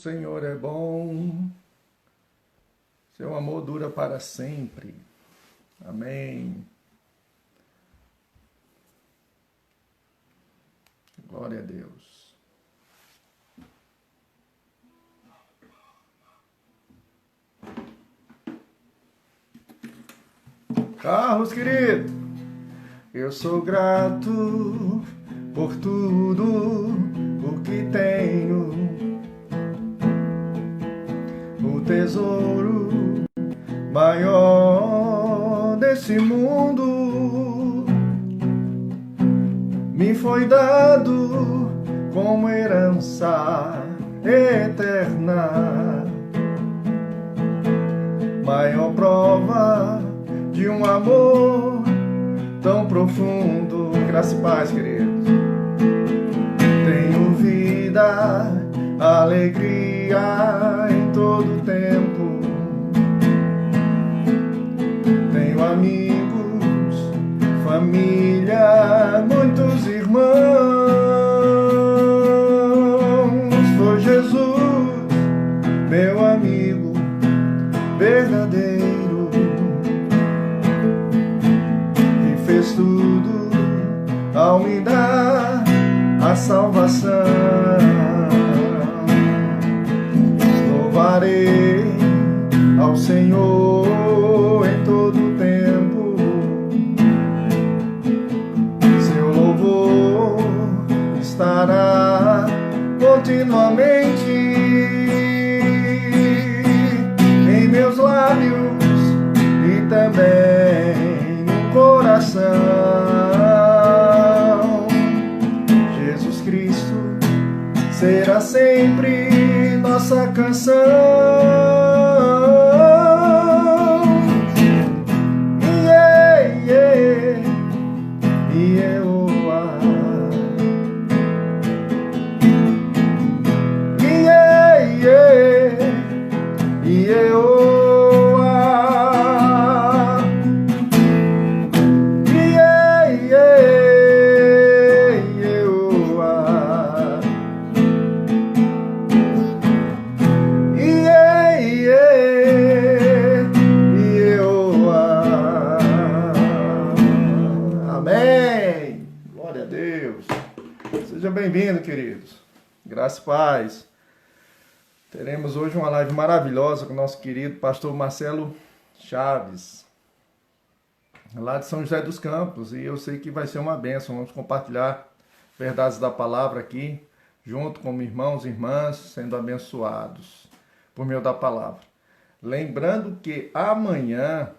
Senhor é bom, seu amor dura para sempre. Amém. Glória a Deus. Carlos querido, eu sou grato por tudo o que tenho. O tesouro maior desse mundo me foi dado como herança eterna. Maior prova de um amor tão profundo. Graça e paz, queridos. Tenho vida, alegria em todo tempo. Tenho amigos, família, muitos irmãos. Foi Jesus, meu amigo verdadeiro, que fez tudo ao me dar a salvação. Louvarei ao Senhor em todo tempo. Seu louvor estará continuamente em meus lábios e também no coração. Jesus Cristo será sempre nossa canção. Yeah, yeah, Ieoá. Yeah, yeah, Ieoá. Yeah, yeah, Ieoá. Amém. Glória a Deus. Seja bem-vindo, queridos. Graça e paz. Teremos hoje uma live maravilhosa com o nosso querido pastor Marcelo Chaves, lá de São José dos Campos. E eu sei que vai ser uma bênção. Vamos compartilhar verdades da palavra aqui, junto com irmãos e irmãs, sendo abençoados por meio da palavra. Lembrando que amanhã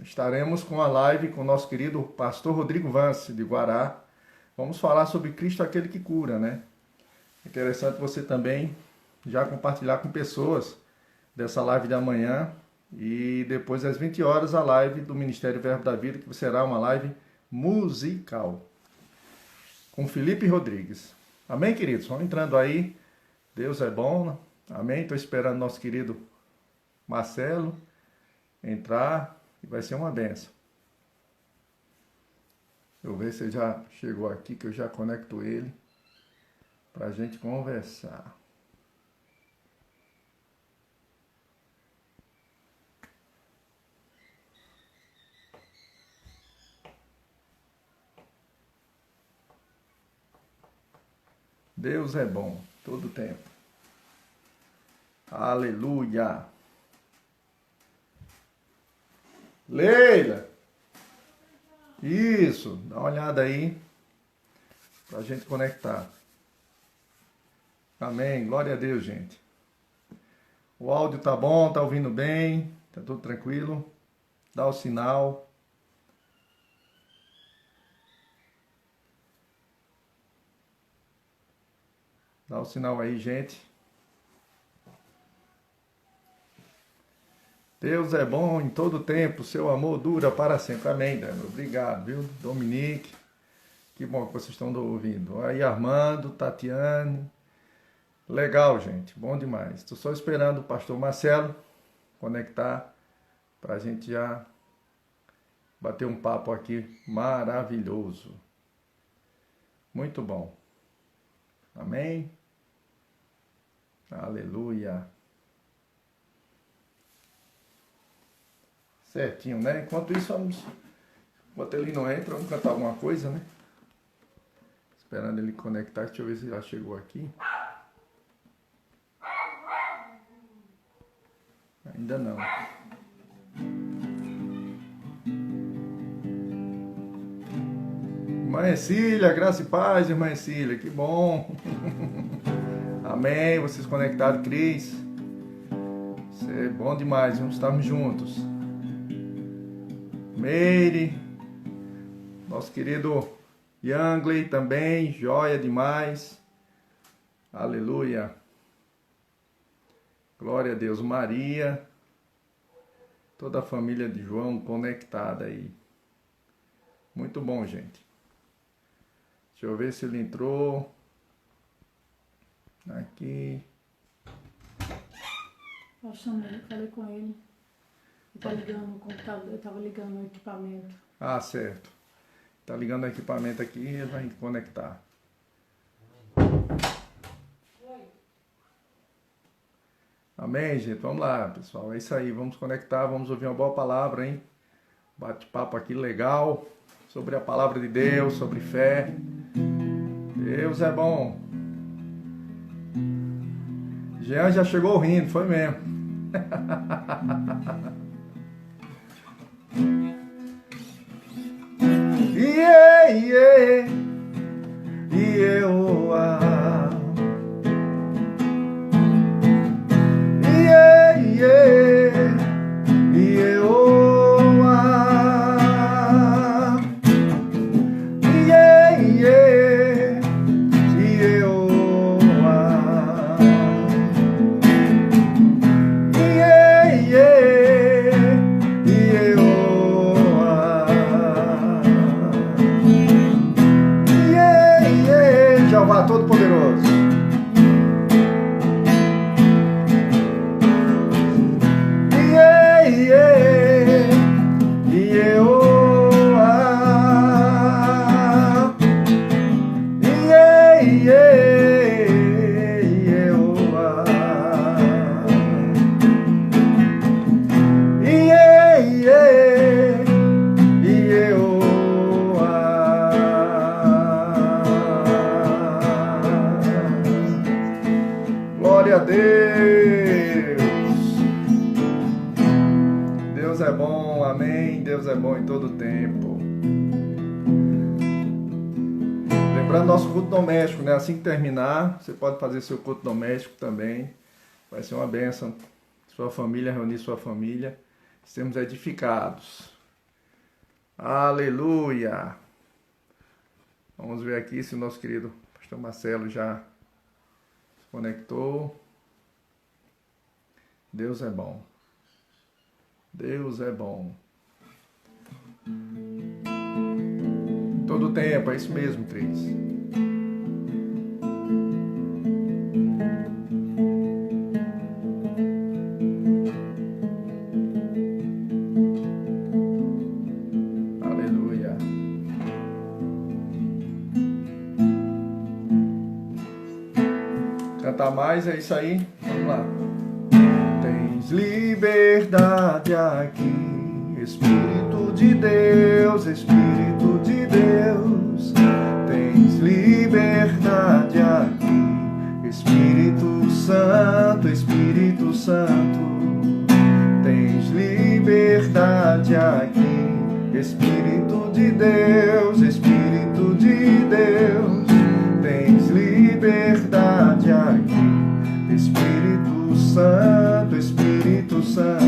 estaremos com a live com o nosso querido pastor Rodrigo Vance, de Guará. Vamos falar sobre Cristo, aquele que cura, né? Interessante você também já compartilhar com pessoas dessa live de amanhã. E depois, às 20 horas, a live do Ministério Verbo da Vida, que será uma live musical, com Felipe Rodrigues. Amém, queridos? Vão entrando aí. Deus é bom, né? Amém? Estou esperando nosso querido Marcelo entrar e vai ser uma benção. Eu ver se ele já chegou aqui, que eu já conecto ele para a gente conversar. Deus é bom, todo tempo. Aleluia. Leila. Isso, dá uma olhada aí pra gente conectar. Amém, glória a Deus, gente. O áudio tá bom, tá ouvindo bem, tá tudo tranquilo. Dá o sinal. Dá o sinal aí, gente. Deus é bom em todo tempo, seu amor dura para sempre. Amém, Dani. Obrigado, viu? Dominique, que bom que vocês estão ouvindo. Aí, Armando, Tatiane. Legal, gente, bom demais. Estou só esperando o pastor Marcelo conectar para a gente já bater um papo aqui maravilhoso. Muito bom. Amém? Aleluia. Certinho, né? Enquanto isso, enquanto ele não entra, vamos cantar alguma coisa, né? Esperando ele conectar. Deixa eu ver se já chegou aqui. Ainda não. Irmã Ercília, graça e paz, irmã Ercília, que bom. Amém, vocês conectados, Cris. Isso é bom demais, vamos estarmos juntos. Meire, nosso querido Youngley também, joia demais. Aleluia. Glória a Deus. Maria, toda a família de João conectada aí. Muito bom, gente. Deixa eu ver se ele entrou. Aqui. Eu chamei, falei com ele. Ele tá ligando o computador, eu tava ligando o equipamento. Ah, certo. Tá ligando o equipamento aqui e ele vai conectar. Amém, gente? Vamos lá, pessoal. É isso aí. Vamos conectar, vamos ouvir uma boa palavra, hein? Bate-papo aqui legal sobre a palavra de Deus, sobre fé. Deus é bom. Jean já chegou rindo, foi mesmo. Yeah, yeah, yeah, yeah, yeah, yeah, yeah, Jeová Todo-Poderoso. Glória a Deus. Deus é bom, amém. Deus é bom em todo tempo. Lembrando nosso culto doméstico, né? Assim que terminar, você pode fazer seu culto doméstico também. Vai ser uma bênção. Sua família, reunir sua família. Sermos edificados. Aleluia. Vamos ver aqui se o nosso querido pastor Marcelo já se conectou. Deus é bom. Deus é bom. Todo tempo, é isso mesmo, Cris. Aleluia. Cantar mais, é isso aí. Vamos lá. Tens liberdade aqui, Espírito de Deus, Espírito de Deus. Tens liberdade aqui, Espírito Santo, Espírito Santo. Tens liberdade aqui, Espírito de Deus, Espírito de Deus. Tens liberdade aqui, Espírito Santo, Espírito Santo.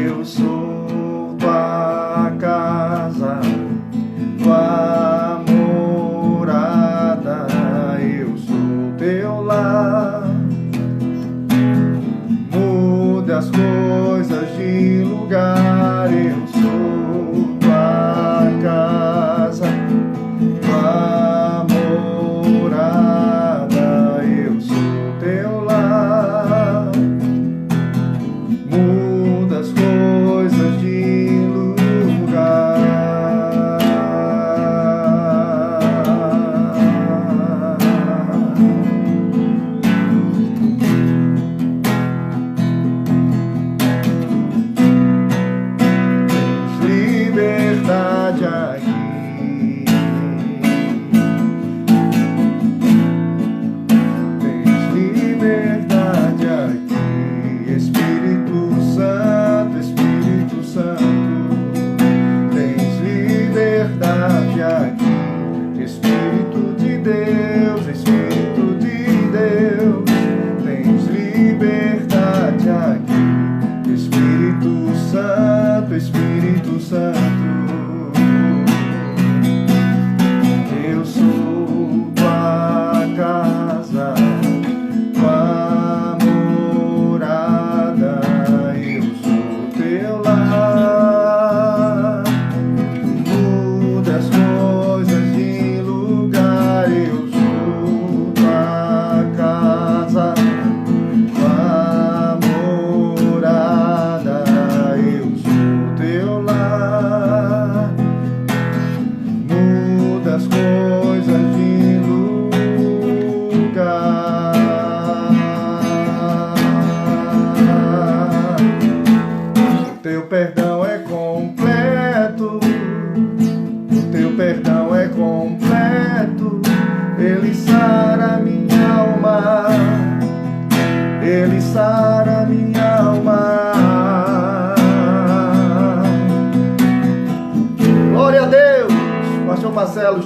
Eu sou tua casa, tua morada, eu sou teu lar. Muda as coisas de lugar, eu sou tua casa, tua morada, eu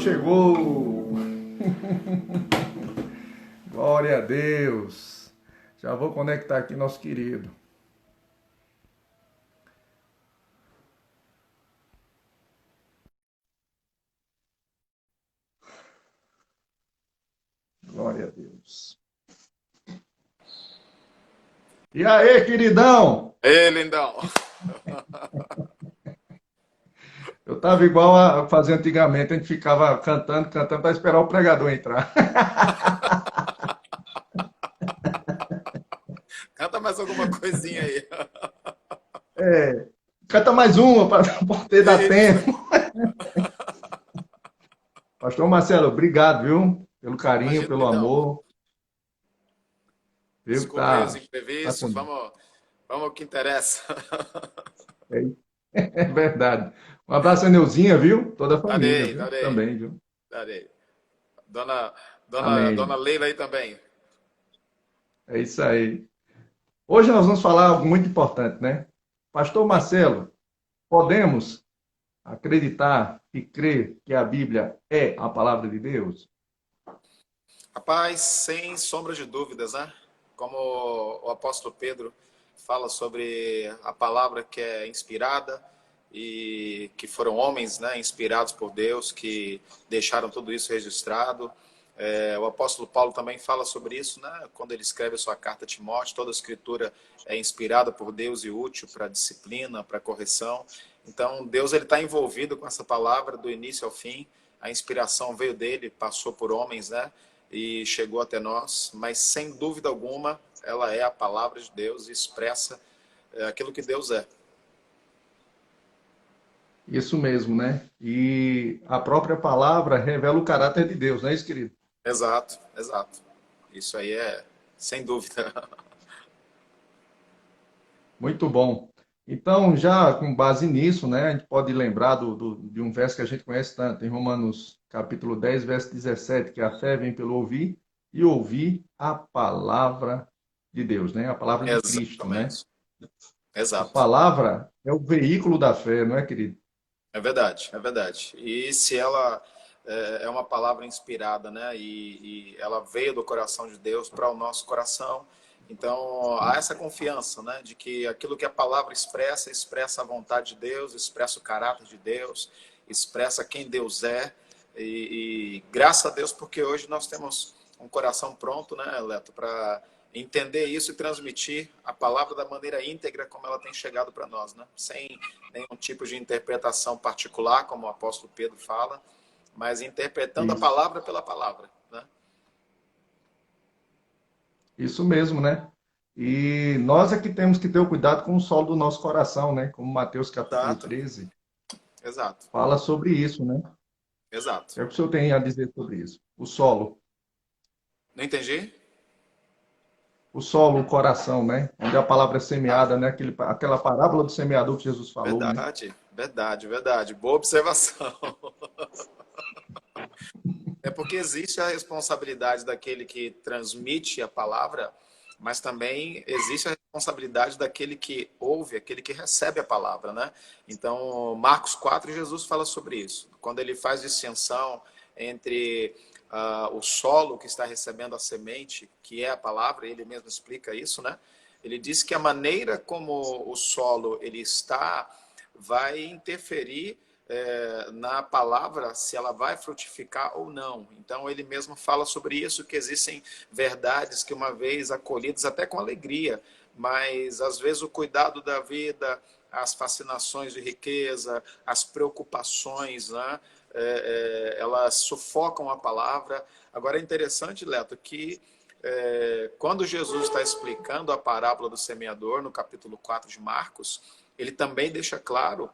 chegou. Glória a Deus. Já vou conectar aqui nosso querido. Glória a Deus. E aí, queridão? Ei, lindão. Eu tava igual a fazer antigamente, a gente ficava cantando, cantando para esperar o pregador entrar. Canta mais alguma coisinha aí. Canta mais uma para poder dar Isso. tempo. Pastor Marcelo, obrigado, viu? Pelo carinho, Imagina, pelo lindão. amor. Viu? Desculpa aí os Tá imprevistos. com... Vamos ao que interessa. É verdade. Um abraço a Neuzinha, viu? Toda a família, Darei, viu? darei, Também, viu? darei. Dona, dona Amém. Leila aí também. É isso aí. Hoje nós vamos falar algo muito importante, né? Pastor Sim. Marcelo, podemos acreditar e crer que a Bíblia é a palavra de Deus? Rapaz, sem sombra de dúvidas, né? Como o apóstolo Pedro fala sobre a palavra que é inspirada e que foram homens, né, inspirados por Deus, que deixaram tudo isso registrado. O apóstolo Paulo também fala sobre isso, né? Quando ele escreve a sua carta a Timóteo, toda a escritura é inspirada por Deus e útil para disciplina, para correção. Então, Deus ele está envolvido com essa palavra do início ao fim. A inspiração veio dele, passou por homens, né? E chegou até nós, mas sem dúvida alguma, ela é a palavra de Deus e expressa aquilo que Deus é. Isso mesmo, né? E a própria palavra revela o caráter de Deus, não é isso, querido? Exato, exato. Isso aí é sem dúvida. Muito bom. Então, já com base nisso, né, a gente pode lembrar de um verso que a gente conhece tanto, em Romanos capítulo 10, verso 17, que a fé vem pelo ouvir e ouvir a palavra de Deus, né? A palavra de Cristo, né? Exatamente. A Exato. palavra é o veículo da fé, não é, querido? É verdade, é verdade. E se ela é uma palavra inspirada, né? E ela veio do coração de Deus para o nosso coração, então há essa confiança, né? De que aquilo que a palavra expressa, expressa a vontade de Deus, expressa o caráter de Deus, expressa quem Deus é. E graças a Deus, porque hoje nós temos um coração pronto, né, Leto, para entender isso e transmitir a palavra da maneira íntegra como ela tem chegado para nós, né? Sem nenhum tipo de interpretação particular, como o apóstolo Pedro fala, mas interpretando a Isso. palavra pela palavra, né? Isso mesmo, né? E nós é que temos que ter o cuidado com o solo do nosso coração, né? Como Mateus capítulo Exato, 13 exato, fala sobre isso, né? exato. É o que o senhor tem a dizer sobre isso? O solo. Não entendi? O solo, o coração, né? Onde a palavra é Ah, semeada, né? Aquela parábola do semeador que Jesus falou, né? verdade, verdade, verdade. Boa observação. É porque existe a responsabilidade daquele que transmite a palavra, mas também existe a responsabilidade daquele que ouve, aquele que recebe a palavra, né? Então, Marcos 4, Jesus fala sobre isso. Quando ele faz distinção entre o solo que está recebendo a semente, que é a palavra, ele mesmo explica isso, né? Ele diz que a maneira como o solo ele está vai interferir na palavra se ela vai frutificar ou não. Então ele mesmo fala sobre isso, que existem verdades que uma vez acolhidas até com alegria, mas às vezes o cuidado da vida, as fascinações de riqueza, as preocupações, né, elas sufocam a palavra. Agora é interessante, Leto, que quando Jesus está explicando a parábola do semeador, no capítulo 4 de Marcos, ele também deixa claro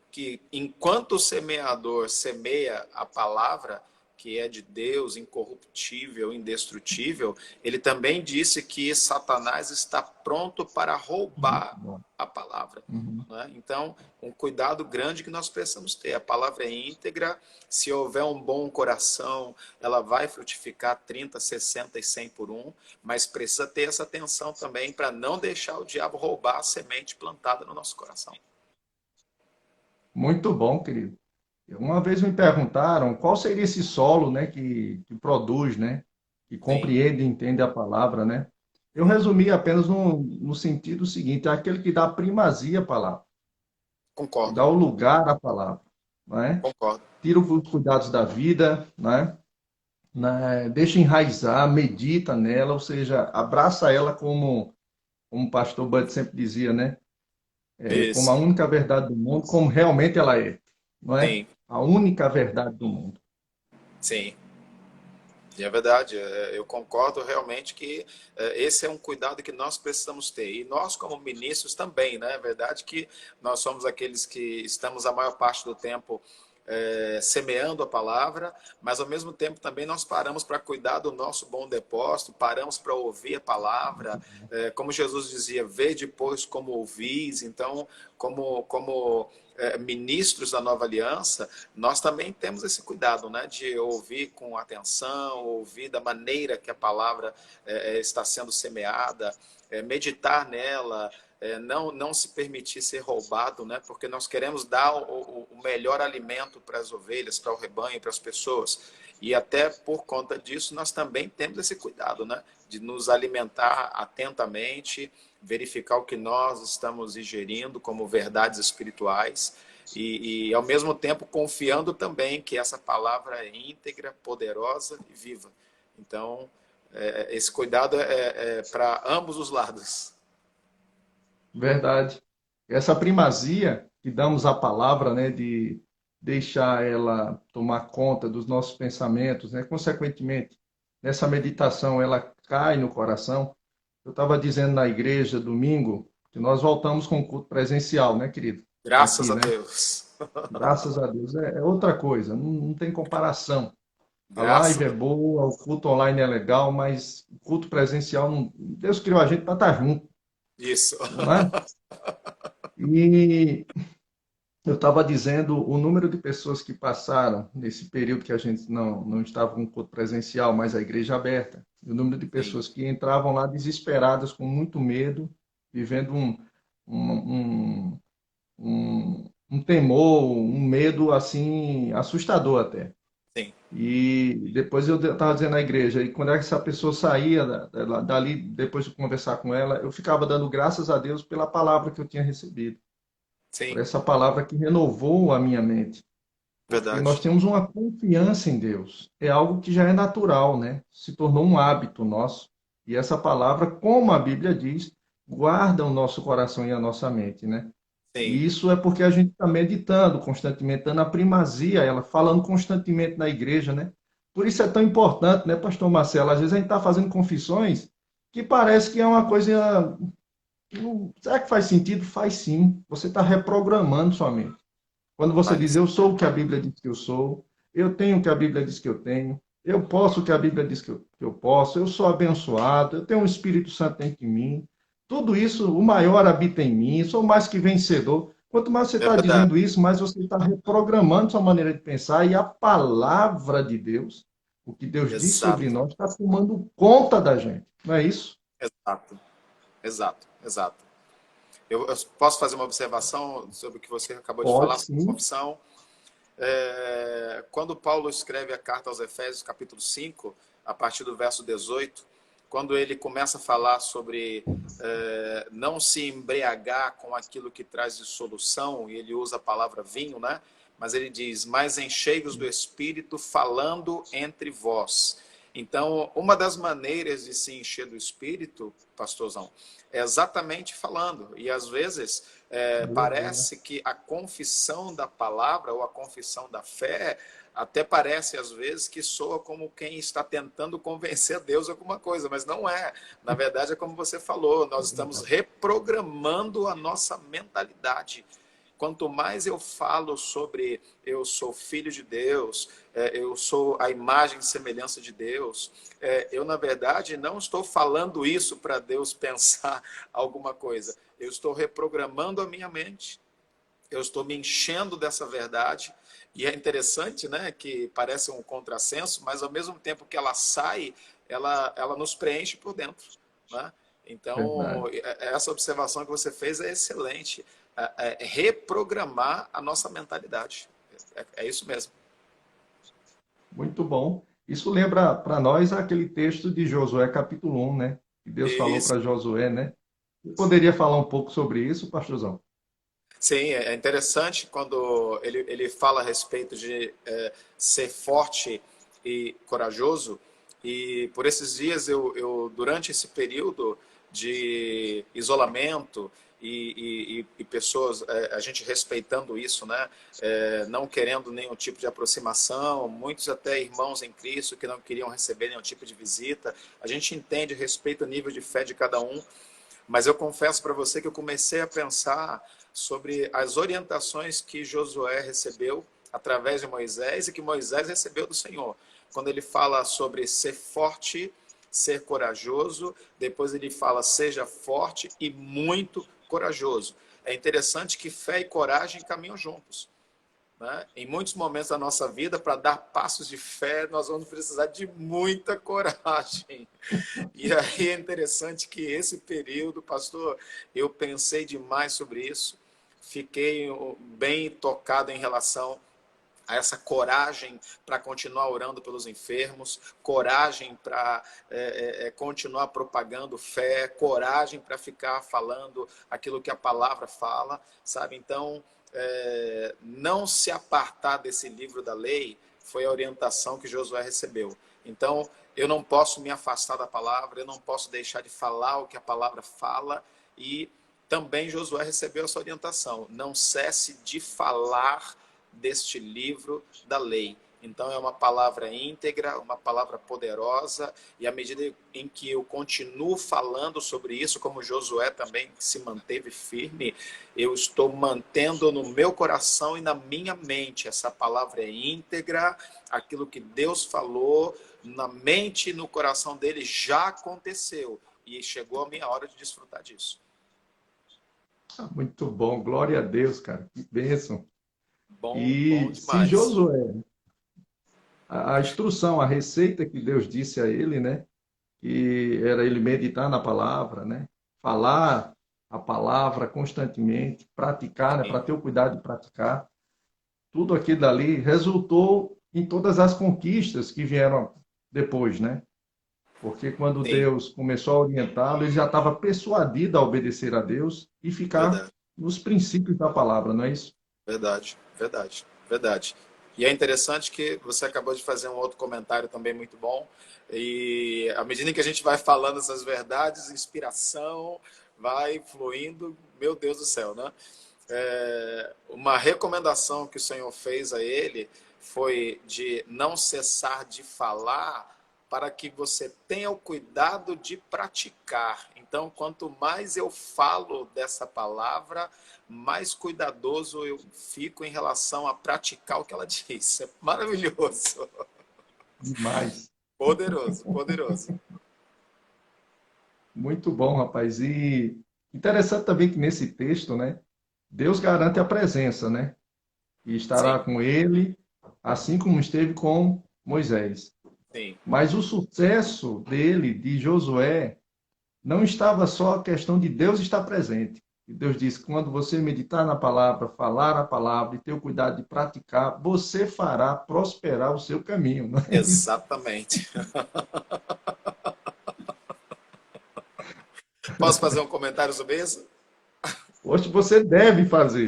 que enquanto o semeador semeia a palavra, que é de Deus, incorruptível, indestrutível, ele também disse que Satanás está pronto para Muito roubar bom. a palavra. Uhum. Né? Então, um cuidado grande que nós precisamos ter. A palavra é íntegra, se houver um bom coração, ela vai frutificar 30, 60 e 100 por um, mas precisa ter essa atenção também para não deixar o diabo roubar a semente plantada no nosso coração. Muito bom, querido. Uma vez me perguntaram qual seria esse solo, né, que produz, né, que Sim, compreende e entende a palavra, né? Eu resumi apenas no sentido seguinte, é aquele que dá primazia à palavra, que concordo, dá o lugar à palavra, não é? concordo. Tira os cuidados da vida, né? Deixa enraizar, medita nela, ou seja, abraça ela como o pastor Bud sempre dizia, né? Como a Isso, única verdade do mundo, como realmente ela é, não é? sim, A única verdade do mundo. sim. E é verdade, eu concordo realmente que esse é um cuidado que nós precisamos ter. E nós, como ministros, também, né? É verdade que nós somos aqueles que estamos a maior parte do tempo semeando a palavra, mas ao mesmo tempo também nós paramos para cuidar do nosso bom depósito, paramos para ouvir a palavra, como Jesus dizia, vede depois como ouvis. Então, como ministros da nova aliança, nós também temos esse cuidado, né, de ouvir com atenção, ouvir da maneira que a palavra está sendo semeada, meditar nela, não se permitir ser roubado, né, porque nós queremos dar o melhor alimento para as ovelhas, para o rebanho, para as pessoas. E até por conta disso, nós também temos esse cuidado, né, de nos alimentar atentamente, verificar o que nós estamos ingerindo como verdades espirituais e ao mesmo tempo confiando também que essa palavra é íntegra, poderosa e viva. Então, esse cuidado é para ambos os lados. Verdade. Essa primazia que damos à palavra, né, de deixar ela tomar conta dos nossos pensamentos, né, consequentemente, nessa meditação ela cai no coração. Eu estava dizendo na igreja domingo que nós voltamos com o culto presencial, né, querido? Graças Aqui, a né? Deus. Graças a Deus. É outra coisa, não tem comparação. A live Graças é a Deus. boa, o culto online é legal, mas o culto presencial, Deus criou a gente para estar junto, Isso. não é? E eu estava dizendo o número de pessoas que passaram nesse período que a gente não estava com culto presencial, mas a igreja aberta. E o número de Sim, pessoas que entravam lá desesperadas, com muito medo, vivendo um, um temor, um medo assim assustador até. sim, E depois eu estava dizendo na igreja, e quando essa pessoa saía dali, depois de conversar com ela, eu ficava dando graças a Deus pela palavra que eu tinha recebido, por sim, essa palavra que renovou a minha mente. Porque nós verdade. temos uma confiança em Deus. É algo que já é natural, né? Se tornou um hábito nosso. E essa palavra, como a Bíblia diz, guarda o nosso coração e a nossa mente, né? Sim, E isso é porque a gente está meditando constantemente, dando a primazia a ela, falando constantemente na igreja, né? Por isso é tão importante, né, pastor Marcelo? Às vezes a gente está fazendo confissões que parece que é uma coisa. Será que faz sentido? Faz sim. Você está reprogramando sua mente. Quando você diz, faz. eu sou o que a Bíblia diz que eu sou, eu tenho o que a Bíblia diz que eu tenho, eu posso o que a Bíblia diz que eu posso, eu sou abençoado, eu tenho um Espírito Santo dentro de mim, tudo isso, o maior habita em mim, sou mais que vencedor. Quanto mais você É está verdade. dizendo isso, mais você está reprogramando sua maneira de pensar e a palavra de Deus, o que Deus diz sobre Exato, nós, está tomando conta da gente. Não é isso? exato, exato, exato. Eu posso fazer uma observação sobre o que você acabou de Pode falar sobre sim. confissão? Quando Paulo escreve a carta aos Efésios, capítulo 5, a partir do verso 18, quando ele começa a falar sobre não se embriagar com aquilo que traz dissolução, e ele usa a palavra vinho, né? Mas ele diz, mas enchei-vos do Espírito, falando entre vós. Então, uma das maneiras de se encher do Espírito, pastorzão, é exatamente falando. E às vezes Aleluia. parece que a confissão da palavra ou a confissão da fé até parece às vezes que soa como quem está tentando convencer a Deus alguma coisa, mas não é. Na verdade é como você falou, nós estamos reprogramando a nossa mentalidade. Quanto mais eu falo sobre eu sou filho de Deus, eu sou a imagem e semelhança de Deus, eu, na verdade, não estou falando isso para Deus pensar alguma coisa. Eu estou reprogramando a minha mente. Eu estou me enchendo dessa verdade. E é interessante, né, que parece um contrassenso, mas ao mesmo tempo que ela sai, ela nos preenche por dentro, né? Então, Verdade. essa observação que você fez é excelente. Reprogramar a nossa mentalidade. É isso mesmo. Muito bom. Isso lembra para nós aquele texto de Josué capítulo 1, né? Que Deus falou Isso. para Josué, né? Você poderia falar um pouco sobre isso, pastorzão? Sim, é interessante quando ele fala a respeito de ser forte e corajoso. E por esses dias, durante esse período de isolamento e pessoas, a gente respeitando isso, né? Não querendo nenhum tipo de aproximação, muitos até irmãos em Cristo que não queriam receber nenhum tipo de visita. A gente entende, respeita o nível de fé de cada um, mas eu confesso para você que eu comecei a pensar sobre as orientações que Josué recebeu através de Moisés e que Moisés recebeu do Senhor. Quando ele fala sobre ser forte, ser corajoso, depois ele fala seja forte e muito corajoso. É interessante que fé e coragem caminham juntos, né? Em muitos momentos da nossa vida, para dar passos de fé, nós vamos precisar de muita coragem. E aí é interessante que esse período, pastor, eu pensei demais sobre isso, fiquei bem tocado em relação a essa coragem para continuar orando pelos enfermos, coragem para continuar propagando fé, coragem para ficar falando aquilo que a palavra fala, sabe? Então, não se apartar desse livro da lei foi a orientação que Josué recebeu. Então, eu não posso me afastar da palavra, eu não posso deixar de falar o que a palavra fala, e também Josué recebeu essa orientação: não cesse de falar deste livro da lei. Então é uma palavra íntegra, uma palavra poderosa, e à medida em que eu continuo falando sobre isso, como Josué também se manteve firme, eu estou mantendo no meu coração e na minha mente. Essa palavra é íntegra, aquilo que Deus falou na mente e no coração dele já aconteceu, e chegou a minha hora de desfrutar disso. Muito bom, glória a Deus, cara. Que bênção. Bom, bom E se demais. Josué, a instrução, a receita que Deus disse a ele, né? Que era ele meditar na palavra, né? Falar a palavra constantemente, praticar, né? Para Sim, ter o cuidado de praticar. Tudo aquilo dali resultou em todas as conquistas que vieram depois, né? Porque quando sim, Deus começou a orientá-lo, ele já estava persuadido a obedecer a Deus e ficar verdade. nos princípios da palavra, não é isso? Verdade, verdade, verdade. E é interessante que você acabou de fazer um outro comentário também muito bom. E à medida que a gente vai falando essas verdades, inspiração vai fluindo, meu Deus do céu, né? Uma recomendação que o Senhor fez a ele foi de não cessar de falar para que você tenha o cuidado de praticar. Então, quanto mais eu falo dessa palavra, mais cuidadoso eu fico em relação a praticar o que ela diz. É maravilhoso. Demais. Poderoso, poderoso. Muito bom, rapaz. E interessante também que nesse texto, né? Deus garante a presença, né? E estará Sim, com ele, assim como esteve com Moisés. sim. Mas o sucesso dele, de Josué, não estava só a questão de Deus estar presente. E Deus diz: quando você meditar na palavra, falar a palavra e ter o cuidado de praticar, você fará prosperar o seu caminho. Não é isso? Exatamente. Posso fazer um comentário sobre isso? Hoje você deve fazer.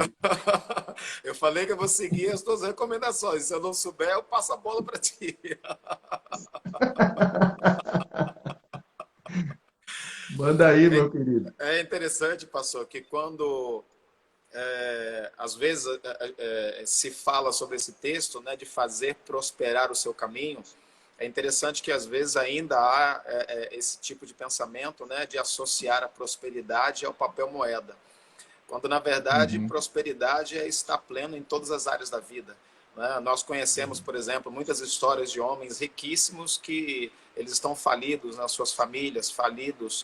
Eu falei que eu vou seguir as tuas recomendações. Se eu não souber, eu passo a bola para ti. Manda aí, meu querido. É interessante, pastor, que quando às vezes se fala sobre esse texto, né, de fazer prosperar o seu caminho, é interessante que às vezes ainda há esse tipo de pensamento, né, de associar a prosperidade ao papel moeda, quando na verdade Uhum. prosperidade é estar pleno em todas as áreas da vida, né? Nós conhecemos, por exemplo, muitas histórias de homens riquíssimos que eles estão falidos nas suas famílias, falidos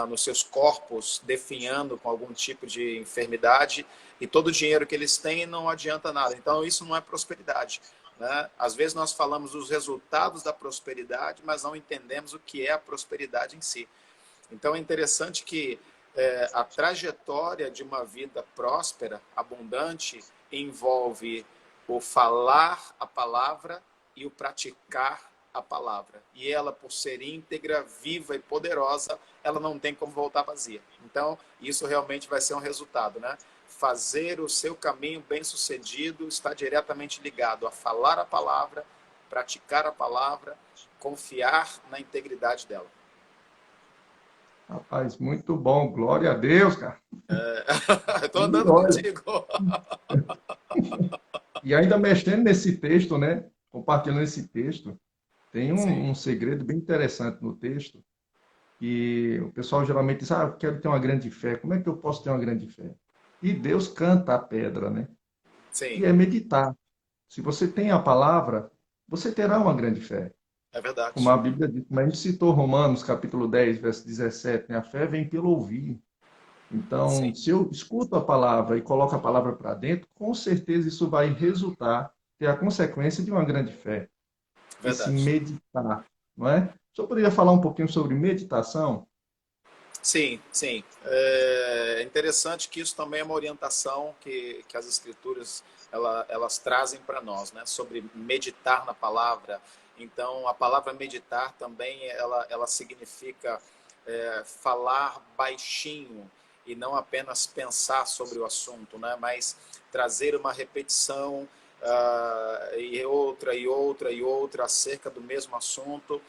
nos seus corpos, definhando com algum tipo de enfermidade, e todo o dinheiro que eles têm não adianta nada. Então isso não é prosperidade, né? Às vezes nós falamos dos resultados da prosperidade, mas não entendemos o que é a prosperidade em si. Então é interessante que a trajetória de uma vida próspera, abundante, envolve o falar a palavra e o praticar a palavra. E ela, por ser íntegra, viva e poderosa, ela não tem como voltar vazia. Então, isso realmente vai ser um resultado, né? Fazer o seu caminho bem-sucedido está diretamente ligado a falar a palavra, praticar a palavra, confiar na integridade dela. Rapaz, muito bom. Glória a Deus, cara. Estou E andando olha, contigo. e ainda mexendo nesse texto, né? Compartilhando esse texto, tem Sim, um segredo bem interessante no texto, que o pessoal geralmente diz, ah, eu quero ter uma grande fé. Como é que eu posso ter uma grande fé? E Deus canta a pedra, né? sim, E é meditar. Se você tem a palavra, você terá uma grande fé. é Como a verdade. Bíblia diz, como a gente citou Romanos, capítulo 10, verso 17, né? A fé vem pelo ouvir. Então, Sim, se eu escuto a palavra e coloco a palavra para dentro, com certeza isso vai resultar, ter a consequência de uma grande fé. Esse verdade. meditar, não é? Só poderia falar um pouquinho sobre meditação? Sim, sim. É interessante que isso também é uma orientação que as escrituras elas trazem para nós, né? Sobre meditar na palavra. Então, a palavra meditar também ela significa falar baixinho e não apenas pensar sobre o assunto, né? Mas trazer uma repetição e outra e outra e outra acerca do mesmo assunto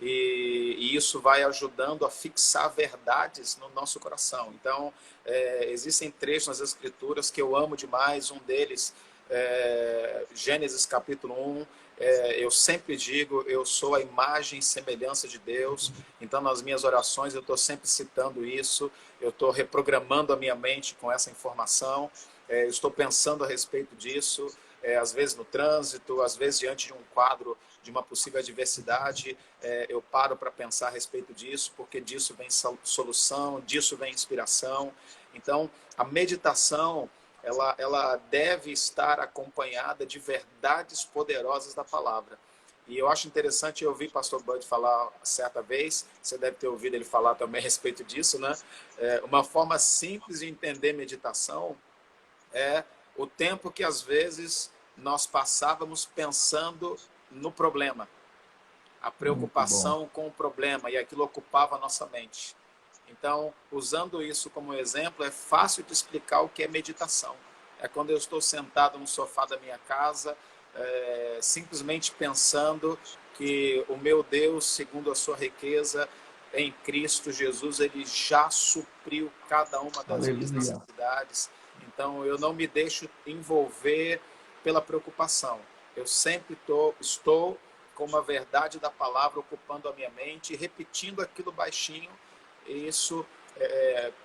e isso vai ajudando a fixar verdades no nosso coração. Então, existem trechos nas Escrituras que eu amo demais, um deles, Gênesis capítulo 1, eu sempre digo, eu sou a imagem e semelhança de Deus, então nas minhas orações eu estou sempre citando isso, eu estou reprogramando a minha mente com essa informação, eu estou pensando a respeito disso, às vezes no trânsito, às vezes diante de um quadro de uma possível adversidade, eu paro para pensar a respeito disso, porque disso vem solução, disso vem inspiração. Então, a meditação, ela deve estar acompanhada de verdades poderosas da palavra. E eu acho interessante, eu ouvi o pastor Bud falar certa vez, você deve ter ouvido ele falar também a respeito disso, né? Uma forma simples de entender meditação é o tempo que às vezes nós passávamos pensando no problema, a Muito bom. preocupação com o problema, e aquilo ocupava a nossa mente. Então, usando isso como exemplo, é fácil de explicar o que é meditação. É quando eu estou sentado no sofá da minha casa, simplesmente pensando que o meu Deus, segundo a sua riqueza em Cristo Jesus, ele já supriu cada uma das minhas Aleluia. necessidades. Então, eu não me deixo envolver pela preocupação. Eu sempre estou com uma verdade da palavra ocupando a minha mente e repetindo aquilo baixinho. E isso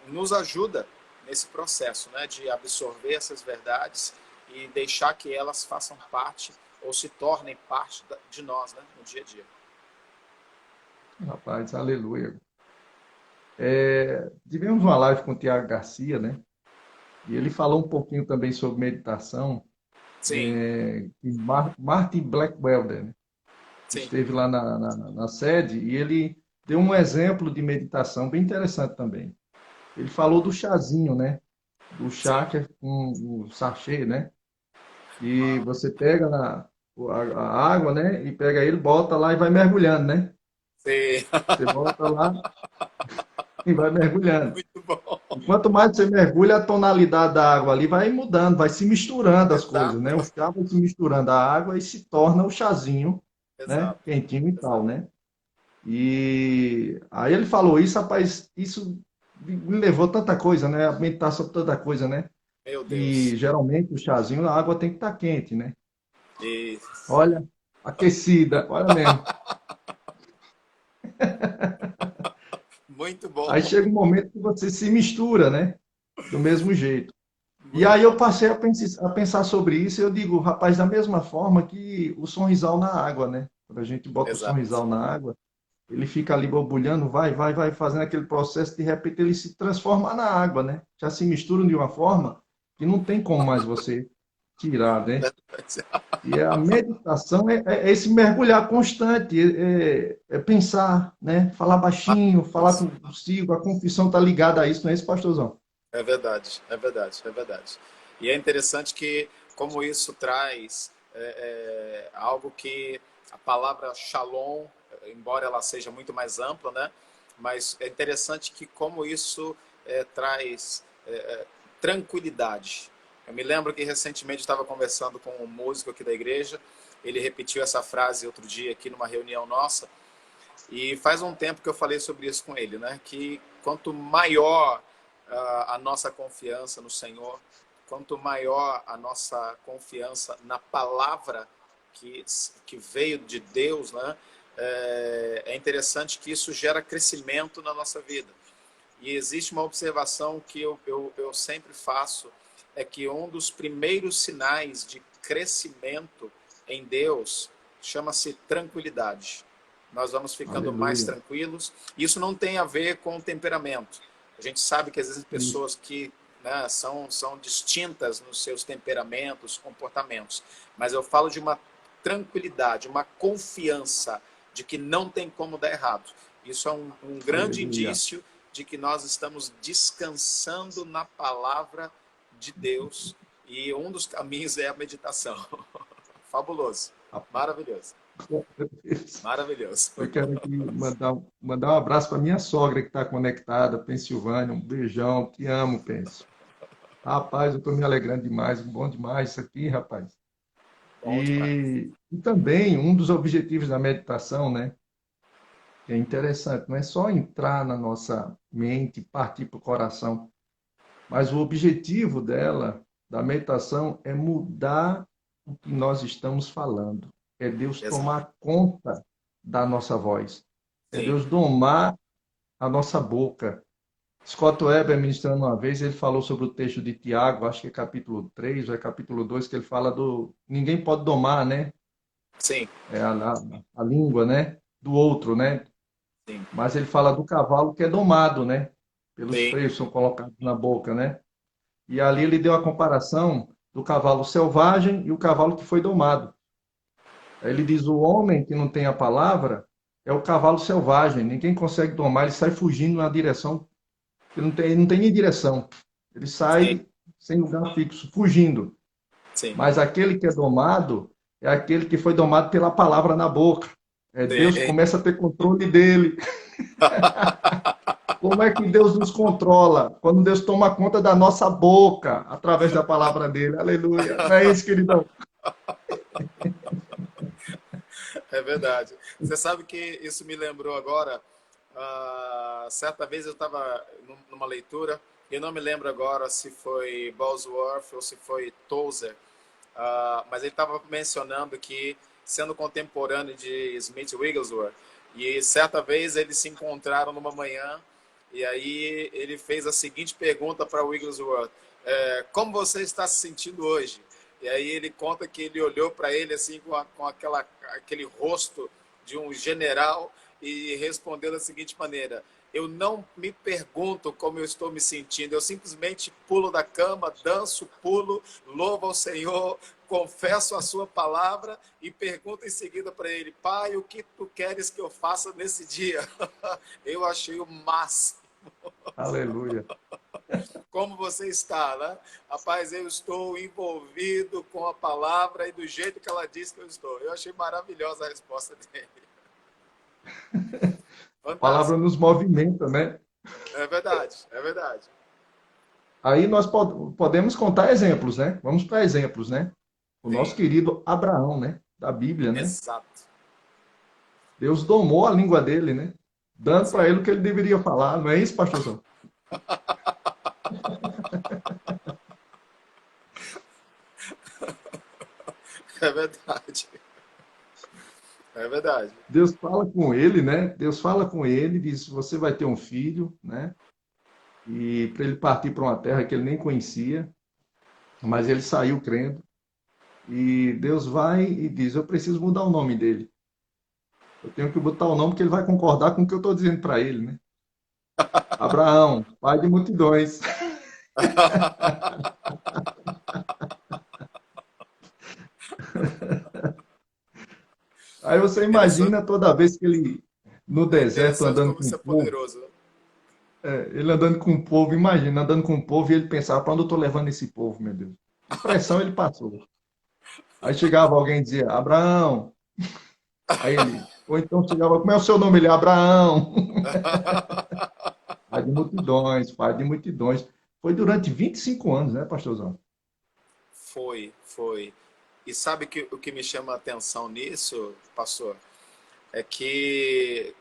nos ajuda nesse processo, né, de absorver essas verdades e deixar que elas façam parte ou se tornem parte de nós, né, no dia a dia. Rapaz, aleluia. Tivemos uma live com o Tiago Garcia, né? E ele falou um pouquinho também sobre meditação. Sim, E Martin Blackwelder, né? sim, Esteve lá na sede e ele deu um exemplo de meditação bem interessante também. Ele falou do chazinho, né? Do sim, chá que é um sachê, né? E você pega a água, né? E pega ele, bota lá e vai mergulhando, né? sim. Você bota lá e vai mergulhando. Muito bom. E quanto mais você mergulha, a tonalidade da água ali vai mudando, vai se misturando as coisas, né? Exato, O chá vai se misturando a água e se torna o chazinho, né? exato, Quentinho e tal, exato. né? E aí ele falou isso, rapaz, isso me levou tanta coisa, né? A meditação tanta coisa, né? Meu Que Deus. geralmente o chazinho, a água tem que estar quente, né? E Olha, aquecida, olha mesmo. muito bom. Aí chega um momento que você se mistura, né? Do mesmo jeito. E Muito aí eu bom. passei a pensar sobre isso e eu digo, rapaz, da mesma forma que o sorrisal na água, né? Quando a gente bota o Exato. sorrisal na água, ele fica ali borbulhando, vai, fazendo aquele processo, de repente ele se transforma na água, né? Já se misturam de uma forma que não tem como mais você tirar, né? E a meditação é esse mergulhar constante, é pensar, né? Falar baixinho, falar consigo, a confissão está ligada a isso, não é isso, pastorzão? É verdade, é verdade, é verdade. E é interessante que como isso traz algo que a palavra shalom, embora ela seja muito mais ampla, né? Mas é interessante que como isso traz tranquilidade. Eu me lembro que recentemente estava conversando com um músico aqui da igreja, ele repetiu essa frase outro dia aqui numa reunião nossa, e faz um tempo que eu falei sobre isso com ele, né? Que quanto maior a nossa confiança no Senhor, quanto maior a nossa confiança na palavra que veio de Deus, né? É interessante que isso gera crescimento na nossa vida. E existe uma observação que eu sempre faço, é que um dos primeiros sinais de crescimento em Deus chama-se tranquilidade. Nós vamos ficando mais Aleluia. tranquilos. Isso não tem a ver com temperamento. A gente sabe que existem pessoas que, né, são distintas nos seus temperamentos, comportamentos. Mas eu falo de uma tranquilidade, uma confiança de que não tem como dar errado. Isso é um grande Aleluia. indício de que nós estamos descansando na palavra de Deus. E um dos caminhos é a meditação. Fabuloso. Maravilhoso. Maravilhoso. Eu quero aqui mandar um abraço para minha sogra que está conectada, Pensilvânia. Um beijão, te amo, Penso. Rapaz, eu estou me alegrando demais, bom demais isso aqui, rapaz. Bom demais. E também um dos objetivos da meditação, né? Que é interessante, não é só entrar na nossa mente, partir para o coração, mas o objetivo dela, da meditação, é mudar o que nós estamos falando. É Deus Exato. tomar conta da nossa voz. É Sim. Deus domar a nossa boca. Scott Weber, ministrando uma vez, ele falou sobre o texto de Tiago, acho que é capítulo 3 ou é capítulo 2, que ele fala do... Ninguém pode domar, né? Sim. É a língua, né? Do outro, né? Sim. Mas ele fala do cavalo que é domado, né? Pelos Sim. freios que são colocados na boca, né? E ali ele deu a comparação do cavalo selvagem e o cavalo que foi domado. Aí ele diz: o homem que não tem a palavra é o cavalo selvagem. Ninguém consegue domar, ele sai fugindo na direção. Ele não tem nem direção. Ele Sim. sai sem lugar fixo, fugindo. Sim. Mas aquele que é domado é aquele que foi domado pela palavra na boca. É, Deus Sim. começa a ter controle dele. Como é que Deus nos controla? Quando Deus toma conta da nossa boca, através da palavra dele. Aleluia. Não é isso, queridão? É verdade. Você sabe que isso me lembrou agora. Certa vez eu estava numa leitura, eu não me lembro agora se foi Bosworth ou se foi Tozer, mas ele estava mencionando que, sendo contemporâneo de Smith Wigglesworth, e certa vez eles se encontraram numa manhã, e aí ele fez a seguinte pergunta para Wigglesworth: como você está se sentindo hoje? E aí ele conta que ele olhou para ele assim com aquele rosto de um general e respondeu da seguinte maneira: eu não me pergunto como eu estou me sentindo, eu simplesmente pulo da cama, danço, pulo, louvo ao Senhor, confesso a sua palavra e pergunto em seguida para ele: Pai, o que tu queres que eu faça nesse dia? Eu achei o máximo. Aleluia. Como você está, né? Rapaz, eu estou envolvido com a palavra e do jeito que ela disse que eu estou. Eu achei maravilhosa a resposta dele. A palavra Fantástico. nos movimenta, né? É verdade, é verdade. Aí nós podemos contar exemplos, né? Vamos para exemplos, né? O nosso Sim, querido Abraão, né? Da Bíblia, né? exato. Deus domou a língua dele, né? Dando para Sim, ele o que ele deveria falar. Não é isso, pastorzão? é verdade. É verdade. Deus fala com ele, né? Deus fala com ele, diz: você vai ter um filho, né? E para ele partir para uma terra que ele nem conhecia, mas ele saiu crendo. E Deus vai e diz: eu preciso mudar o nome dele. Eu tenho que botar o nome que ele vai concordar com o que eu estou dizendo para ele, né? Abraão, pai de multidões. Aí você Interessante, imagina toda vez que ele no é deserto interessante andando como com isso o é povo, poderoso. Né? ele andando com o povo, imagina, andando com o povo e ele pensava: para onde eu estou levando esse povo, meu Deus? A pressão ele passou. Aí chegava alguém e dizia, Abraão. Aí ele, ou então chegava, como é o seu nome? Ele, Abraão. Pai de multidões, pai de multidões. Foi durante 25 anos, né, pastorzão? Foi, foi. E sabe que o que me chama a atenção nisso, pastor, é que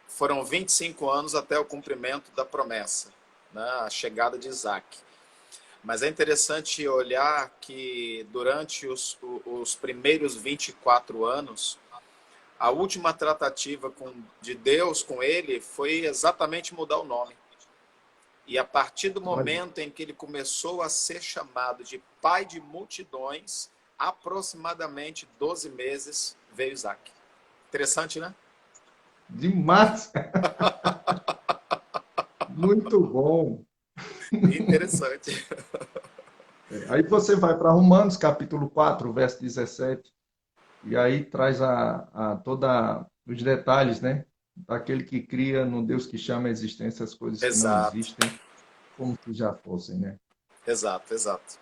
foram 25 anos até o cumprimento da promessa, né? A chegada de Isaac. Mas é interessante olhar que durante os primeiros 24 anos, a última tratativa de Deus com ele foi exatamente mudar o nome. E a partir do Olha, momento em que ele começou a ser chamado de pai de multidões, aproximadamente 12 meses veio Isaac. Interessante, né? demais. Muito bom. Interessante. Aí você vai para Romanos, capítulo 4, verso 17, e aí traz toda os detalhes, né? Daquele que cria no Deus que chama a existência as coisas que não Exato, existem, como se já fossem, né? exato, exato.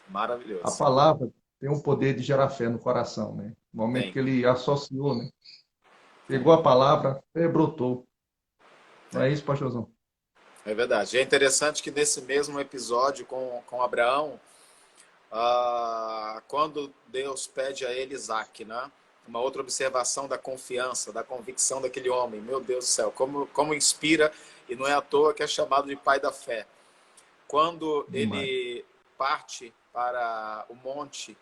A Maravilhoso. palavra tem o poder de gerar fé no coração, né? No momento Tem, que ele associou, né? Pegou a palavra, fé brotou. Não tem. é isso, pastorzão? É verdade. É interessante que nesse mesmo episódio com Abraão, quando Deus pede a ele Isaac, né? Uma outra observação da confiança, da convicção daquele homem. Meu Deus do céu, como inspira, e não é à toa que é chamado de pai da fé. Quando Demais. ele parte para o monte,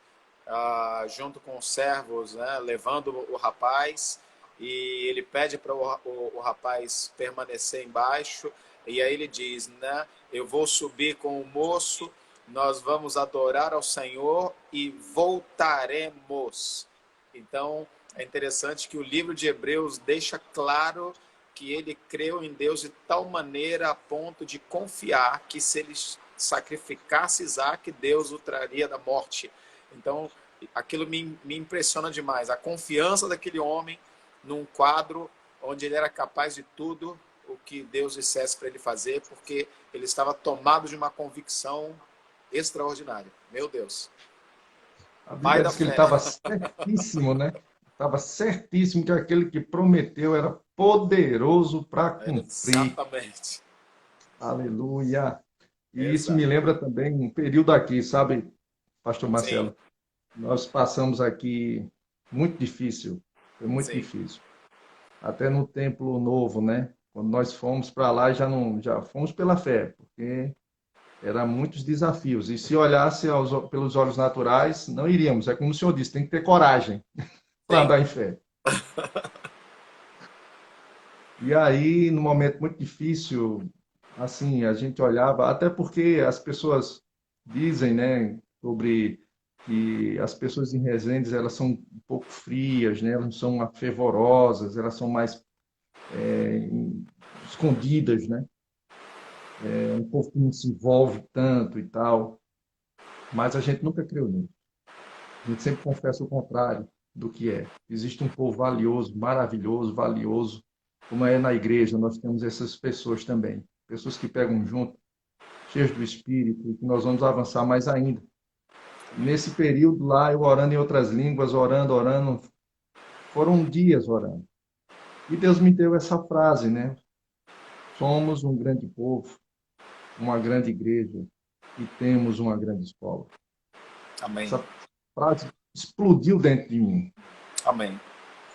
junto com os servos, né, levando o rapaz, e ele pede para o rapaz permanecer embaixo, e aí ele diz, né, eu vou subir com o moço, nós vamos adorar ao Senhor e voltaremos. Então, é interessante que o livro de Hebreus deixa claro que ele creu em Deus de tal maneira a ponto de confiar que se ele sacrificasse Isaac, Deus o traria da morte. Então, aquilo me impressiona demais. A confiança daquele homem num quadro onde ele era capaz de tudo o que Deus dissesse para ele fazer, porque ele estava tomado de uma convicção extraordinária. Meu Deus. A Pai Bíblia da diz que ele fé. estava certíssimo, né? Estava certíssimo que aquele que prometeu era poderoso para cumprir. Exatamente. Aleluia. E isso me Exato. lembra também um período aqui, sabe, Pastor Sim, Marcelo? Nós passamos aqui muito difícil, foi muito sim. difícil. Até no Templo Novo, né? Quando nós fomos para lá, já fomos pela fé, porque eram muitos desafios. E se olhasse pelos olhos naturais, não iríamos. É como o senhor disse, tem que ter coragem para Sim. andar em fé. E aí, num momento muito difícil, assim, a gente olhava, até porque as pessoas dizem, né, sobre que as pessoas em Resendes, elas são um pouco frias, né, elas não são fervorosas, elas são mais escondidas, né, é um povo que não se envolve tanto e tal, mas a gente nunca creu nisso. A gente sempre confessa o contrário do que é. Existe um povo valioso, maravilhoso, valioso, como é na igreja, nós temos essas pessoas também. Pessoas que pegam junto, cheias do Espírito, e que nós vamos avançar mais ainda. E Amém. nesse período lá, eu orando em outras línguas, orando, orando, foram dias orando. E Deus me deu essa frase, né? Somos um grande povo, uma grande igreja e temos uma grande escola. Amém. Essa frase explodiu dentro de mim. Amém.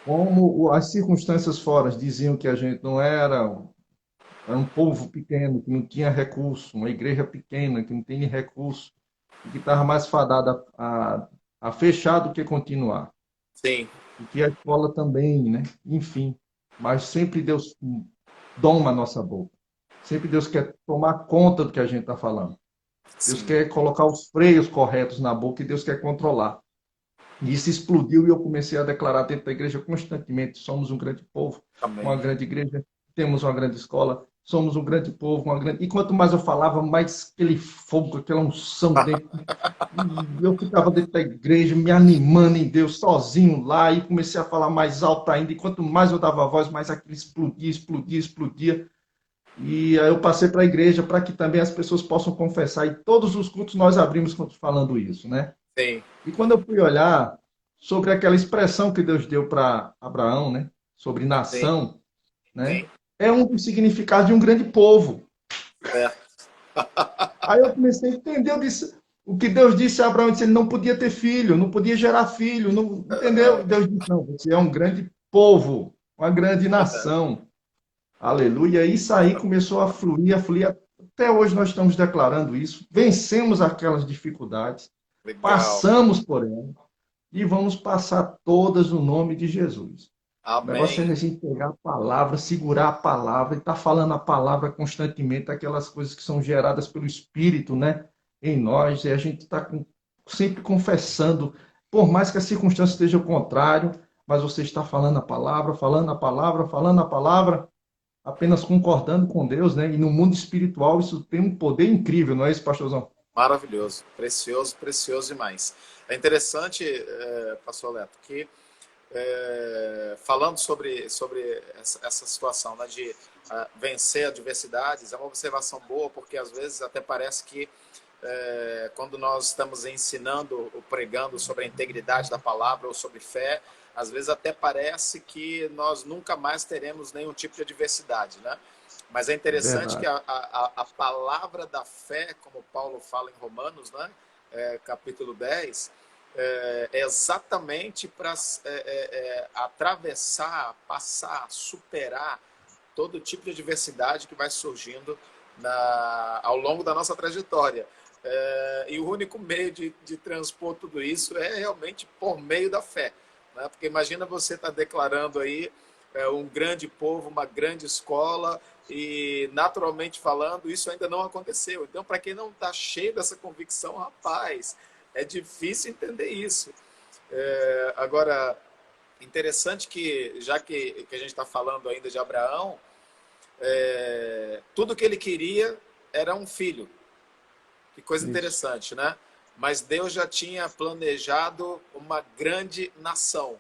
Como as circunstâncias fora diziam que a gente não era um povo pequeno, que não tinha recurso, uma igreja pequena, que não tinha recurso, e que estava mais fadada a fechar do que continuar. Sim, E que a escola também, né? Enfim. Mas sempre Deus doma a nossa boca. Sempre Deus quer tomar conta do que a gente está falando. Deus sim. quer colocar os freios corretos na boca e Deus quer controlar. E isso explodiu e eu comecei a declarar dentro da igreja constantemente: somos um grande povo, uma Amém. grande igreja, temos uma grande escola, somos um grande povo, uma grande. E quanto mais eu falava, mais aquele fogo, aquela unção dentro. E eu ficava dentro da igreja, me animando em Deus, sozinho lá, e comecei a falar mais alto ainda. E quanto mais eu dava voz, mais aquilo explodia, explodia, explodia. E aí eu passei para a igreja para que também as pessoas possam confessar. E todos os cultos nós abrimos falando isso, né? Sim, E quando eu fui olhar sobre aquela expressão que Deus deu para Abraão, né? Sobre sim, nação, né? sim. É um dos significados de um grande povo. Certo. Aí eu comecei a entender, eu disse, o que Deus disse a Abraão, disse, ele não podia ter filho, não podia gerar filho, não, entendeu? Deus disse, não, você é um grande povo, uma grande Verdade. nação. Aleluia. E isso aí começou a fluir, a fluir. Até hoje nós estamos declarando isso. Vencemos aquelas dificuldades, Legal. passamos por elas e vamos passar todas no nome de Jesus. O negócio é Amém. a gente pegar a palavra, segurar a palavra e estar falando a palavra constantemente, aquelas coisas que são geradas pelo Espírito, né, em nós, e a gente está sempre confessando, por mais que a circunstância esteja ao contrário, mas você está falando a palavra, falando a palavra, falando a palavra, apenas concordando com Deus, né? E no mundo espiritual isso tem um poder incrível, não é isso, pastorzão? Maravilhoso. Precioso, precioso demais. É interessante, pastor Leto, que falando sobre essa situação, né, de vencer adversidades, é uma observação boa, porque às vezes até parece que quando nós estamos ensinando ou pregando sobre a integridade da palavra ou sobre fé, às vezes até parece que nós nunca mais teremos nenhum tipo de adversidade, né? Mas é interessante que Verdade. a palavra da fé, como Paulo fala em Romanos, né? Capítulo 10, é exatamente para atravessar, passar, superar todo tipo de adversidade que vai surgindo ao longo da nossa trajetória. E o único meio de transpor tudo isso é realmente por meio da fé. Né? Porque imagina você estar declarando aí um grande povo, uma grande escola, e naturalmente falando, isso ainda não aconteceu. Então, para quem não está cheio dessa convicção, rapaz, é difícil entender isso. Agora, interessante que, já que a gente está falando ainda de Abraão, tudo que ele queria era um filho. Que coisa Isso. interessante, né? Mas Deus já tinha planejado uma grande nação.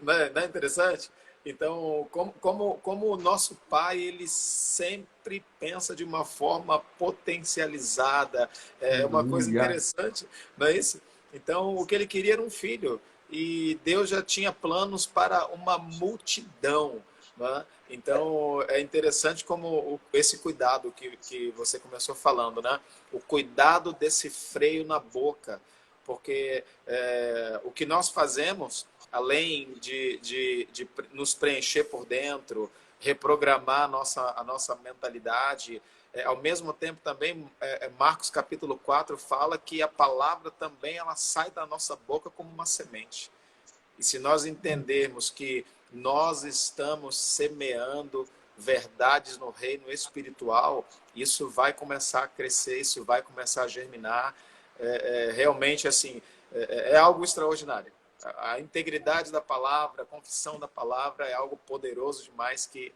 Não é interessante? Então, como o nosso pai, ele sempre pensa de uma forma potencializada, é uma coisa Aleluia. interessante, não é isso? Então, o que ele queria era um filho, e Deus já tinha planos para uma multidão, né? Então, é interessante como esse cuidado que você começou falando, né? O cuidado desse freio na boca, porque o que nós fazemos além de nos preencher por dentro, reprogramar a nossa mentalidade, ao mesmo tempo também, Marcos capítulo 4 fala que a palavra também ela sai da nossa boca como uma semente. E se nós entendermos que nós estamos semeando verdades no reino espiritual, isso vai começar a crescer, isso vai começar a germinar. Realmente, assim, é algo extraordinário. A integridade da palavra, a confissão da palavra é algo poderoso demais que,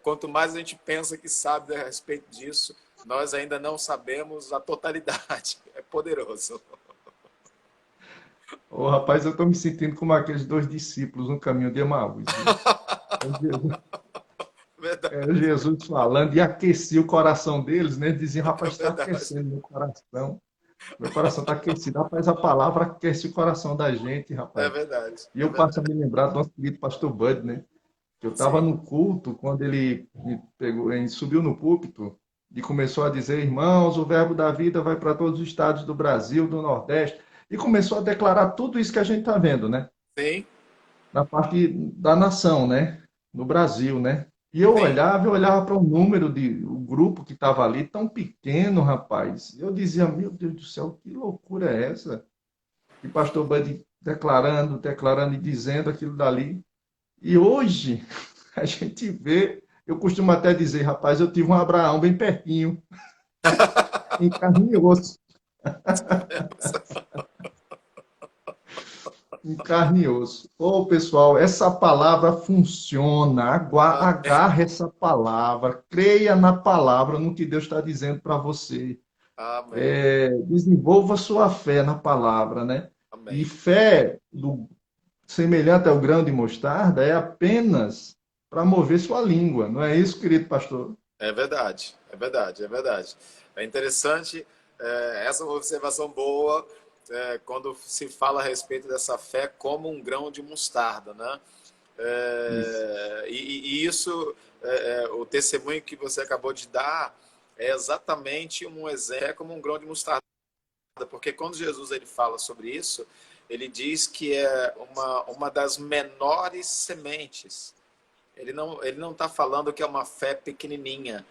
quanto mais a gente pensa que sabe a respeito disso, nós ainda não sabemos a totalidade. É poderoso. Ô, rapaz, eu estou me sentindo como aqueles dois discípulos no caminho de Emaús, viu? É Jesus, é Verdade, Jesus falando e aquecia o coração deles, né? Diziam, rapaz, está verdade. aquecendo meu coração está aquecido. Rapaz, a palavra aquece o coração da gente, É rapaz. verdade, E é eu passo a verdade. me lembrar do nosso querido pastor Bud, né? Eu estava Sim, no culto quando ele me pegou, ele subiu no púlpito e começou a dizer, irmãos, o verbo da vida vai para todos os estados do Brasil, do Nordeste, e começou a declarar tudo isso que a gente está vendo, né? sim, Na parte da nação, né? No Brasil, né? E sim. eu olhava para o número de o grupo que estava ali tão pequeno, rapaz. Eu dizia, meu Deus do céu, que loucura é essa? E pastor Bud declarando, declarando e dizendo aquilo dali. E hoje a gente vê, eu costumo até dizer, rapaz, eu tive um Abraão bem pertinho, em carne e osso, em carne e osso. Ô, pessoal, essa palavra funciona. Amém. Agarre essa palavra, creia na palavra, no que Deus está dizendo para você. Amém. Desenvolva sua fé na palavra, né? E Amém. fé, semelhante ao grão de mostarda, é apenas para mover sua língua. Não é isso, querido pastor? É verdade, é verdade, é verdade. É interessante, essa é uma observação boa, quando se fala a respeito dessa fé como um grão de mostarda, né? Isso. E isso, o testemunho que você acabou de dar é exatamente um exemplo, é como um grão de mostarda, porque quando Jesus ele fala sobre isso, ele diz que é uma das menores sementes. Ele não está falando que é uma fé pequenininha.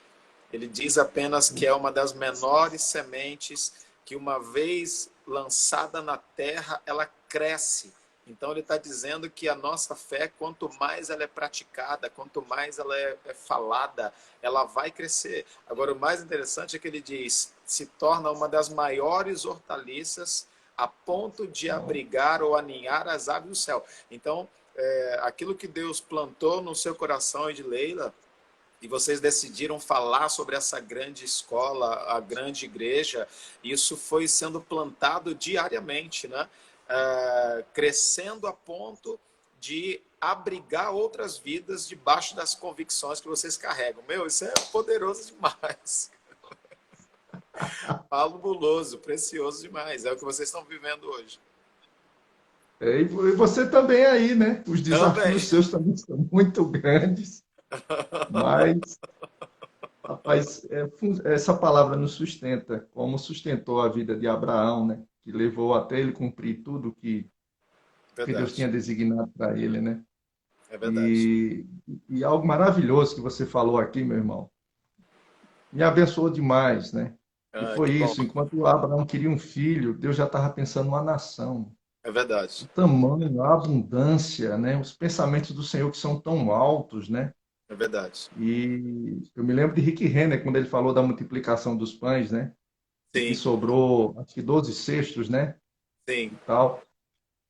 Ele diz apenas que é uma das menores sementes que, uma vez lançada na terra, ela cresce. Então, ele está dizendo que a nossa fé, quanto mais ela é praticada, quanto mais ela é falada, ela vai crescer. Agora, o mais interessante é que ele diz, se torna uma das maiores hortaliças a ponto de abrigar ou aninhar as aves do céu. Então, aquilo que Deus plantou no seu coração e de Leila, e vocês decidiram falar sobre essa grande escola, a grande igreja, isso foi sendo plantado diariamente, né? Crescendo a ponto de abrigar outras vidas debaixo das convicções que vocês carregam. Meu, isso é poderoso demais. Fabuloso, precioso demais. É o que vocês estão vivendo hoje. E você também aí, né? Os Também. desafios seus também são muito grandes, mas, rapaz, essa palavra nos sustenta, como sustentou a vida de Abraão, né? Que levou até ele cumprir tudo que Deus Verdade. tinha designado para ele, né? É verdade. E, e algo maravilhoso que você falou aqui, meu irmão, me abençoou demais, né? E foi Que bom. isso, enquanto Abraão queria um filho, Deus já estava pensando numa nação. É O verdade. tamanho, a abundância, né? Os pensamentos do Senhor que são tão altos, né? É verdade. E eu me lembro de Rick Renner, quando ele falou da multiplicação dos pães, né? E que Sim, sobrou, acho que 12 cestos, né? sim. E tal.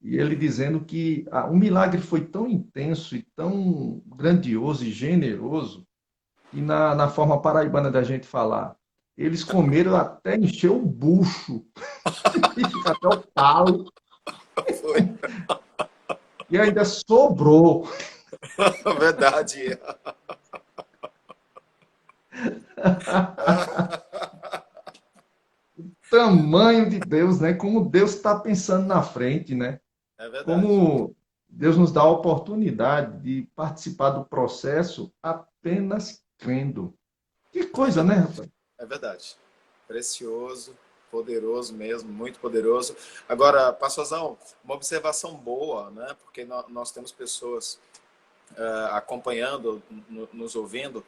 E ele dizendo que o milagre foi tão intenso e tão grandioso e generoso que na forma paraibana da gente falar, eles comeram até encher o bucho e fica até o talo Foi. e ainda sobrou. Verdade. Tamanho de Deus, né? Como Deus está pensando na frente, né? É verdade. Como Deus nos dá a oportunidade de participar do processo apenas crendo. Que É coisa, né, verdade. rapaz? É verdade. Precioso, poderoso mesmo, muito poderoso. Agora, pastorzão, uma observação boa, né? Porque nós temos pessoas acompanhando, nos ouvindo.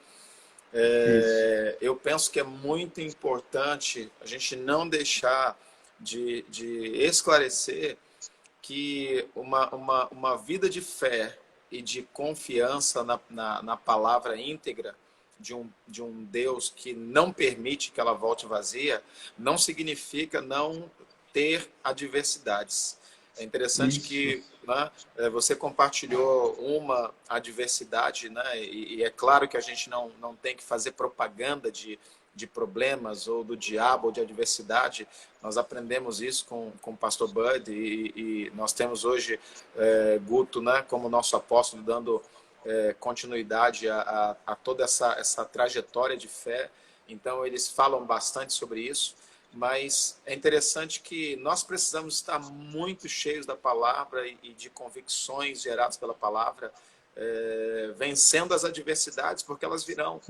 Isso. Eu penso que é muito importante a gente não deixar de esclarecer que uma vida de fé e de confiança na palavra íntegra de um Deus que não permite que ela volte vazia, não significa não ter adversidades. É interessante Isso. que, né, você compartilhou uma adversidade, né, e é claro que a gente não tem que fazer propaganda de problemas ou do diabo ou de adversidade. Nós aprendemos isso com o pastor Bud e nós temos hoje Guto, né, como nosso apóstolo, dando continuidade a toda essa trajetória de fé. Então, eles falam bastante sobre isso, mas é interessante que nós precisamos estar muito cheios da palavra e de convicções geradas pela palavra, vencendo as adversidades, porque elas virão.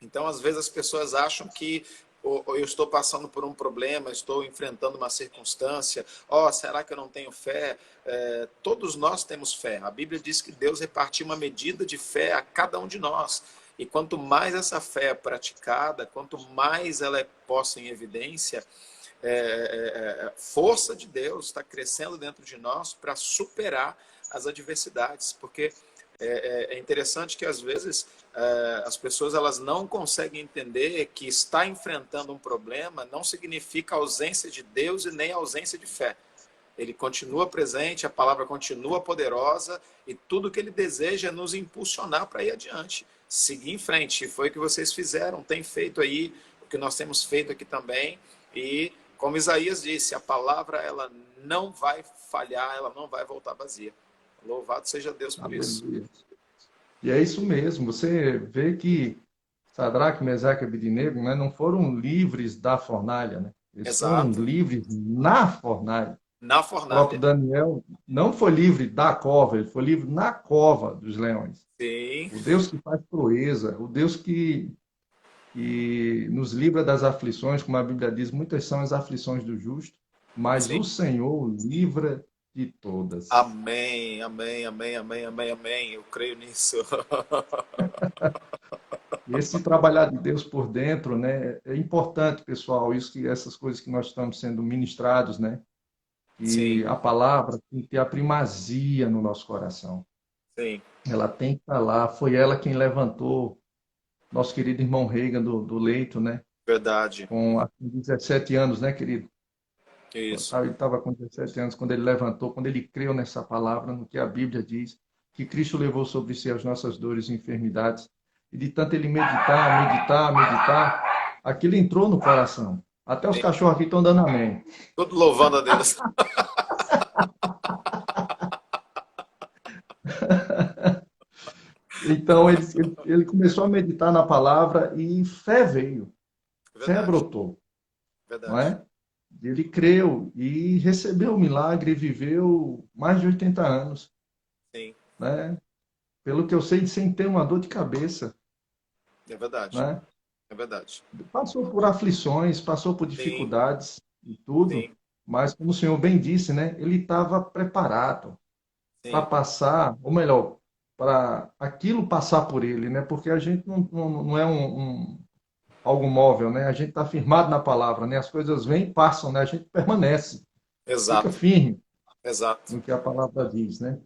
Então, às vezes, as pessoas acham que eu estou passando por um problema, estou enfrentando uma circunstância, será que eu não tenho fé? Todos nós temos fé. A Bíblia diz que Deus repartiu uma medida de fé a cada um de nós. E quanto mais essa fé é praticada, quanto mais ela é posta em evidência, força de Deus está crescendo dentro de nós para superar as adversidades, porque é interessante que às vezes as pessoas elas não conseguem entender que estar enfrentando um problema não significa ausência de Deus e nem ausência de fé. Ele continua presente, a palavra continua poderosa e tudo que ele deseja é nos impulsionar para ir adiante, seguir em frente. E foi o que vocês fizeram, tem feito aí, o que nós temos feito aqui também. E como Isaías disse, a palavra ela não vai falhar, ela não vai voltar vazia. Louvado seja Deus por isso. Aleluia. E é isso mesmo. Você vê que Sadraque, Mesaque e Abednego, né, não foram livres da fornalha, né? Eles foram Exato. livres na fornalha. Na O próprio fornalha. Daniel não foi livre da cova, ele foi livre na cova dos leões. Sim, O Deus que faz proeza, o Deus que nos livra das aflições, como a Bíblia diz, muitas são as aflições do justo, mas sim. o Senhor livra de todas. Amém, amém, amém, amém, amém, amém. Eu creio nisso. E esse trabalhar de Deus por dentro, né, é importante, pessoal, isso que essas coisas que nós estamos sendo ministrados, né, Sim, e a palavra tem que ter a primazia no nosso coração. sim. Ela tem que estar lá. Foi ela quem levantou nosso querido irmão Reagan do leito, né, Verdade. com acho que 17 anos, né, querido? Isso. Ele estava com 17 anos quando ele levantou, quando ele creu nessa palavra, no que a Bíblia diz, que Cristo levou sobre si as nossas dores e enfermidades. E de tanto ele meditar, meditar, meditar, aquilo entrou no coração. Até os Sim. cachorros aqui estão dando amém. Tudo louvando a Deus. Então ele começou a meditar na palavra e fé veio, fé Verdade, brotou, não verdade. é? Ele creu e recebeu o milagre e viveu mais de 80 anos, Sim, né? Pelo que eu sei, sem ter uma dor de cabeça, é verdade. né? É verdade. Passou por aflições, passou por Sim, dificuldades e tudo, sim, mas como o senhor bem disse, né? Ele estava preparado para sim. passar, ou melhor, para aquilo passar por ele, né? Porque a gente não é algo móvel, né? A gente está firmado na palavra, né? As coisas vêm e passam, né? A gente permanece, fica Exato, firme exato, no que a palavra diz, né?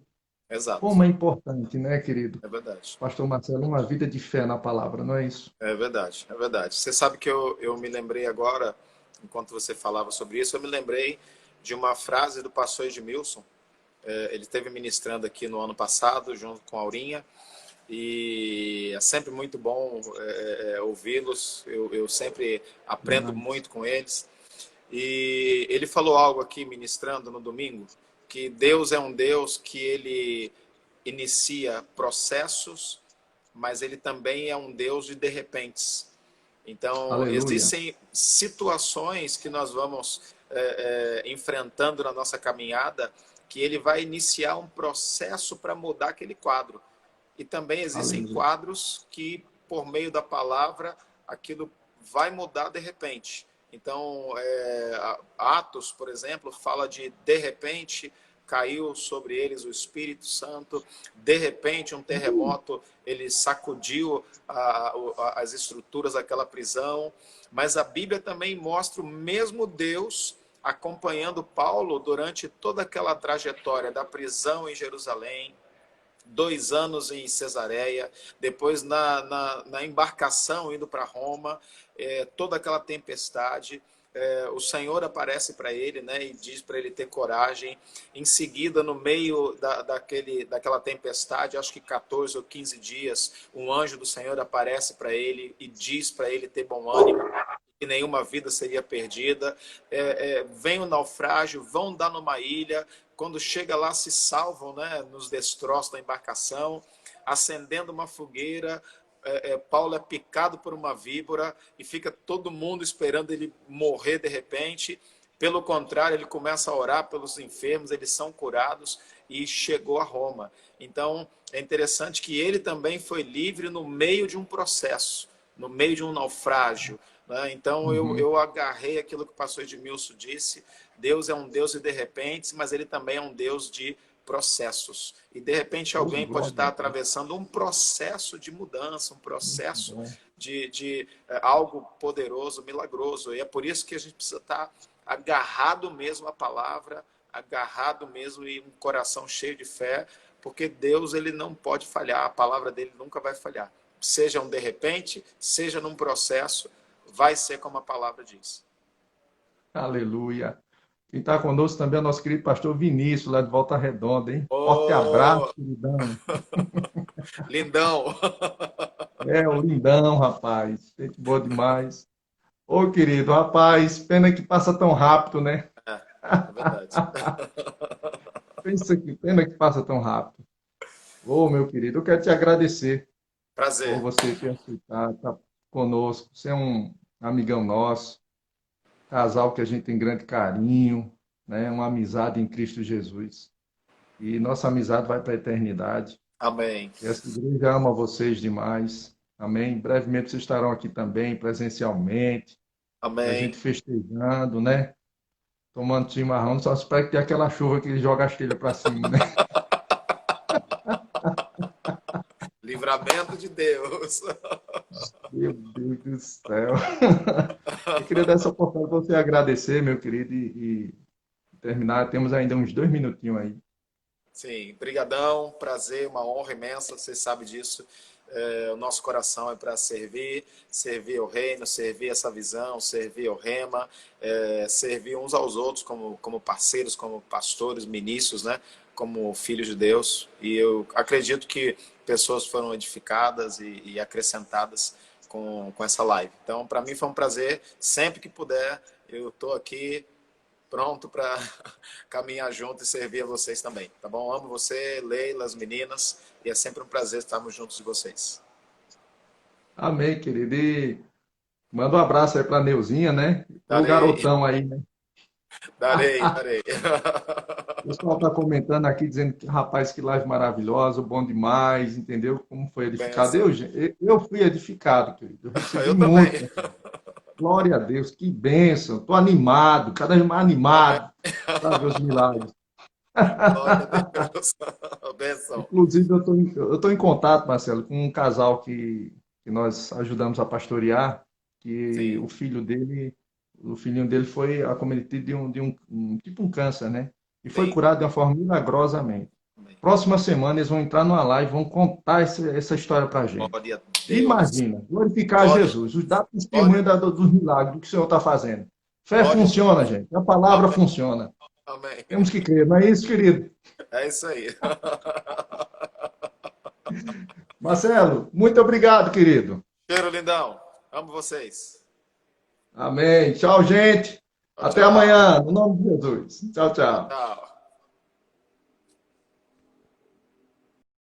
exato. Como é importante, né, querido? É verdade. Pastor Marcelo, uma vida de fé na palavra, não é isso? É verdade, é verdade. Você sabe que eu me lembrei agora, enquanto você falava sobre isso, eu me lembrei de uma frase do pastor Edmilson. Ele esteve ministrando aqui no ano passado, junto com a Aurinha, e é sempre muito bom ouvi-los. Eu sempre aprendo Demais. muito com eles. E ele falou algo aqui, ministrando no domingo, que Deus é um Deus que ele inicia processos, mas ele também é um Deus de repentes. Então, Aleluia. existem situações que nós vamos enfrentando na nossa caminhada que ele vai iniciar um processo para mudar aquele quadro. E também existem Aleluia. quadros que, por meio da palavra, aquilo vai mudar de repente. Então, Atos, por exemplo, fala de repente caiu sobre eles o Espírito Santo, de repente um terremoto, ele sacudiu as estruturas daquela prisão, mas a Bíblia também mostra o mesmo Deus acompanhando Paulo durante toda aquela trajetória da prisão em Jerusalém, 2 anos em Cesareia, depois na embarcação indo para Roma, toda aquela tempestade. O Senhor aparece para ele, né, e diz para ele ter coragem. Em seguida, no meio daquela tempestade, acho que 14 ou 15 dias, um anjo do Senhor aparece para ele e diz para ele ter bom ânimo, que nenhuma vida seria perdida. Vem o naufrágio, vão dar numa ilha, quando chega lá se salvam, né, nos destroços da embarcação, acendendo uma fogueira. Paulo é picado por uma víbora e fica todo mundo esperando ele morrer de repente. Pelo contrário, ele começa a orar pelos enfermos, eles são curados e chegou a Roma. Então, é interessante que ele também foi livre no meio de um processo, no meio de um naufrágio, né? Então, Uhum. eu agarrei aquilo que o pastor Edmilson disse. Deus é um Deus de repente, mas ele também é um Deus de processos. E, de repente, Oh, alguém pode glória estar a Deus. atravessando um processo de mudança, um Muito processo bom. de algo poderoso, milagroso. E é por isso que a gente precisa estar agarrado mesmo à palavra, agarrado mesmo e um coração cheio de fé, porque Deus, ele não pode falhar, a palavra dele nunca vai falhar. Seja um de repente, seja num processo, vai ser como a palavra diz. Aleluia. Quem está conosco também é o nosso querido pastor Vinícius, lá de Volta Redonda, hein? Forte abraço, Ô, queridão. lindão! É, o lindão, rapaz. Gente boa demais. Ô, querido, rapaz, pena que passa tão rápido, né? É verdade. Pensa que pena que passa tão rápido. Ô, meu querido, eu quero te agradecer por Prazer. você ter aceitado estar conosco. Você é um amigão nosso, casal que a gente tem grande carinho, né? Uma amizade em Cristo Jesus. E nossa amizade vai para a eternidade. Amém. E essa igreja ama vocês demais. Amém? Brevemente vocês estarão aqui também, presencialmente, e a gente Amém. festejando, né? Tomando chimarrão, só espero que tenha aquela chuva que joga as telhas para cima, né? Livramento de Deus. Meu Deus do céu. Eu queria dar essa oportunidade para você agradecer, meu querido, e terminar. Temos ainda uns 2 minutinhos aí. Sim, brigadão, prazer, uma honra imensa, você sabe disso. O nosso coração é para servir, servir o reino, servir essa visão, servir o rema, servir uns aos outros como parceiros, como pastores, ministros, né? Como filhos de Deus. E eu acredito que pessoas foram edificadas e acrescentadas com essa live. Então, para mim foi um prazer. Sempre que puder, eu estou aqui pronto para caminhar junto e servir a vocês também, tá bom? Amo você, Leila, as meninas, e é sempre um prazer estarmos juntos de vocês. Amém, querido. E manda um abraço aí para a Neuzinha, né? O Darei, garotão aí, né? darei, darei. O pessoal está comentando aqui, dizendo que, rapaz, que live maravilhosa, bom demais, entendeu? Como foi edificado. Benção. Eu fui edificado, querido. Eu recebi Eu também. muito. Glória a Deus, que bênção. Estou animado, cada vez mais Amém. animado para ver os milagres. Glória a Deus. Benção. Inclusive, eu tô em contato, Marcelo, com um casal que nós ajudamos a pastorear, que Sim. o filhinho dele foi acometido de tipo um câncer, né? E foi Sim. curado de uma forma milagrosamente. Amém. Próxima semana eles vão entrar numa live, vão contar essa história pra gente. Glória a Deus. Imagina, glorificar Glória, Jesus, os dados glória, testemunhos dos milagres, do que o Senhor está fazendo. Fé glória. funciona, gente. A palavra Amém. funciona. Amém. Temos que crer, não é isso, querido? É isso aí. Marcelo, muito obrigado, querido. Cheiro, lindão. Amo vocês. Amém. Tchau, gente. Tchau, Até tchau. amanhã, no nome de Jesus. Tchau, tchau. Tchau.